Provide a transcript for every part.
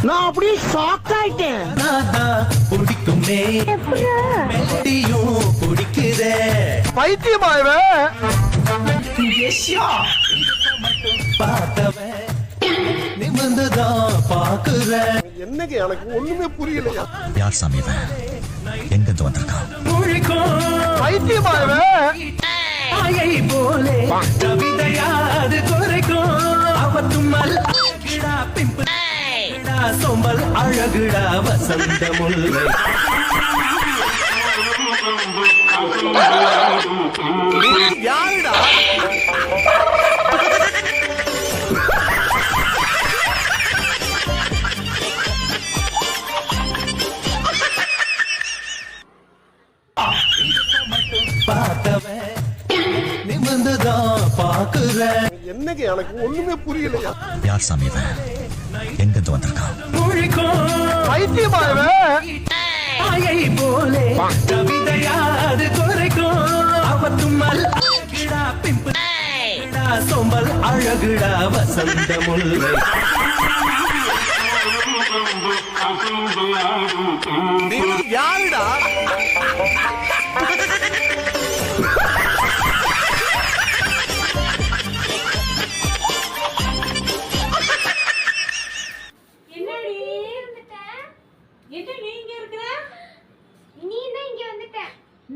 நான் அப்படியே ஷாக் ஆயிட்டேன். பிடிக்குமே மெலடியும் பிடிக்குதே பைத்தியமாயவே பார்த்தவன் நிமிர்ந்துதான் பாக்குற. என்னங்க எனக்கு ஒண்ணுமே புரியலையா? யார் சாமி இவன்? எங்கிருந்து வந்திருக்கான்? பைத்தியமாயவே போலே கவிதையாது குறைக்கும் அவத்தும் அழகுடா பிம்புடா சோம்பல் அழகுடா வசந்த முல்லை. யாருடா? பார்த்தவன் நிமிர்ந்துதான் பாக்குற. என்னங்க எனக்கு ஒண்ணுமே புரியலையா? யார் சாமி இவன்? எங்கிருந்து வந்திருக்கான்? பைத்தியமாயவே போலே கவிதையாது குறைக்கும் அவத்தும் அழகுடா பிம்புடா சோம்பல் அழகுடா வசந்த முல்லை. யாருடா? என்ன நீங்க இருக்கிற? நீ தான் இங்க வந்துட்ட.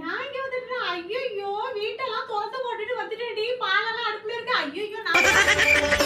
நான் இங்க வந்துட்டேன். ஐயோ வீட்டெல்லாம் திறந்து போட்டுட்டு வந்துட்டேன்டி. பாலெல்லாம் அடுப்புல இருக்கு. ஐயோ நான்